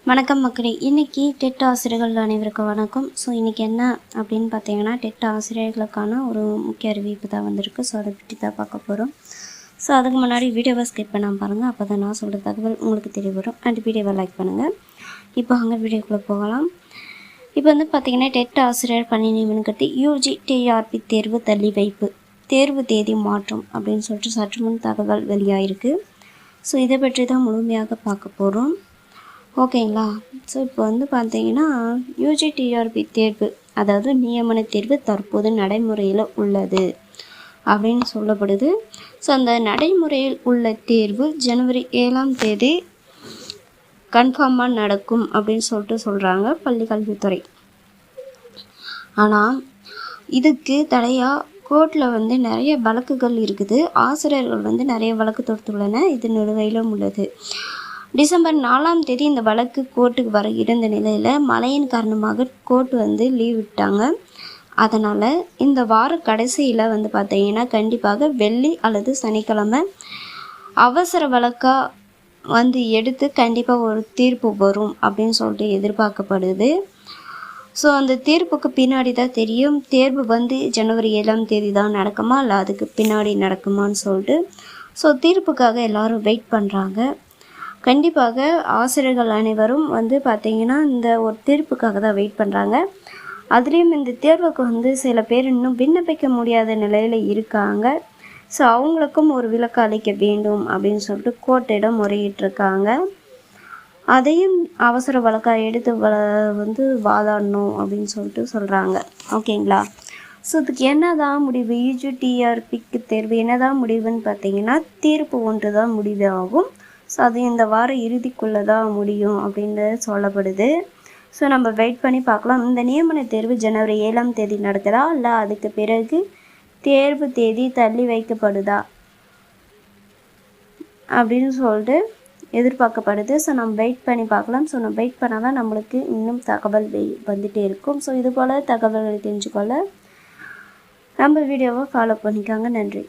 வணக்கம் மக்களே. இன்றைக்கி டெட் ஆசிரியர்கள் அனைவருக்கும் வணக்கம். ஸோ இன்றைக்கி என்ன அப்படின்னு பார்த்தீங்கன்னா, டெட் ஆசிரியர்களுக்கான ஒரு முக்கிய அறிவிப்பு தான் வந்திருக்கு. ஸோ அதை பற்றி தான் பார்க்க போகிறோம். ஸோ அதுக்கு முன்னாடி வீடியோவை ஸ்கிப் பண்ணாமல் பாருங்கள். அப்போ தான் நான் சொல்கிற தகவல் உங்களுக்கு தெரிய வரும். அண்ட் வீடியோவை லைக் பண்ணுங்கள். இப்போ அங்கே வீடியோக்குள்ளே போகலாம். இப்போ வந்து பார்த்திங்கன்னா, டெட் ஆசிரியர் பணி நியமனத்துக்கு யூஜி டிஆர்பி தேர்வு தள்ளி வைப்பு, தேர்வு தேதி மாற்றம் அப்படின்னு சொல்லிட்டு சற்று முன் தகவல் வெளியாகிருக்கு. ஸோ இதை பற்றி தான் முழுமையாக பார்க்க போகிறோம். ஓகேங்களா. ஸோ இப்போ வந்து பார்த்தீங்கன்னா, யூஜி டிஆர்பி தேர்வு, அதாவது நியமன தேர்வு தற்போது நடைமுறையில் உள்ளது அப்படின்னு சொல்லப்படுது. ஸோ அந்த நடைமுறையில் உள்ள தேர்வு ஜனவரி 7ஆம் தேதி கன்ஃபார்மாக நடக்கும் அப்படின்னு சொல்லிட்டு சொல்கிறாங்க பள்ளிக்கல்வித்துறை. ஆனால் இதுக்கு தடையாக கோர்ட்டில் வந்து நிறைய வழக்குகள் இருக்குது. ஆசிரியர்கள் வந்து நிறைய வழக்கு தொடுத்துள்ளன. இது நிலுவையிலும் உள்ளது. டிசம்பர் 4ஆம் தேதி இந்த வழக்கு கோர்ட்டுக்கு வர இருந்த நிலையில் மழையின் காரணமாக கோர்ட் வந்து லீவ் விட்டாங்க. அதனால் இந்த வார கடைசியில் வந்து பார்த்தீங்கன்னா, கண்டிப்பாக வெள்ளி அல்லது சனிக்கிழமை அவசர வழக்காக வந்து எடுத்து கண்டிப்பாக ஒரு தீர்ப்பு வரும் அப்படின்னு சொல்லிட்டு எதிர்பார்க்கப்படுது. ஸோ அந்த தீர்ப்புக்கு பின்னாடி தான் தெரியும், தேர்வு வந்து ஜனவரி 7ஆம் தேதி தான் நடக்குமா இல்லை அதுக்கு பின்னாடி நடக்குமான்னு சொல்லிட்டு. ஸோ தீர்ப்புக்காக எல்லோரும் வெயிட் பண்ணுறாங்க. கண்டிப்பாக ஆசிரியர்கள் அனைவரும் வந்து பார்த்திங்கன்னா, இந்த ஒரு தீர்ப்புக்காக தான் வெயிட் பண்ணுறாங்க. அதுலேயும் இந்த தேர்வுக்கு வந்து சில பேர் இன்னும் விண்ணப்பிக்க முடியாத நிலையில் இருக்காங்க. ஸோ அவங்களுக்கும் ஒரு விலக்கு அளிக்க வேண்டும் அப்படின்னு சொல்லிட்டு கோர்ட்டிடம் முறையிட்டிருக்காங்க. அதையும் அவசர வழக்காக எடுத்து வந்து வாதாடணும் அப்படின்னு சொல்லிட்டு சொல்கிறாங்க. ஓகேங்களா. ஸோ இதுக்கு என்ன தான் முடிவு, யூஜி டிஆர்பிக்கு தேர்வு என்ன தான் முடிவுன்னு பார்த்தீங்கன்னா, தீர்ப்பு ஒன்று தான் முடிவு ஆகும். ஸோ அது இந்த வார இறுதிக்குள்ளே தான் முடியும் அப்படின்னு சொல்லப்படுது. ஸோ நம்ம வெயிட் பண்ணி பார்க்கலாம். இந்த நியமன தேர்வு ஜனவரி 7ஆம் தேதி நடக்குதா இல்லை அதுக்கு பிறகு தேர்வு தேதி தள்ளி வைக்கப்படுதா அப்படின்னு சொல்லிட்டு எதிர்பார்க்கப்படுது. ஸோ நம்ம வெயிட் பண்ணி பார்க்கலாம். ஸோ நம்ம வெயிட் பண்ணால் தான் நம்மளுக்கு இன்னும் தகவல் வந்துகிட்டே இருக்கும். ஸோ இது போல் தகவல்களை தெரிஞ்சுக்கொள்ள நம்ம வீடியோவை ஃபாலோ பண்ணிக்காங்க. நன்றி.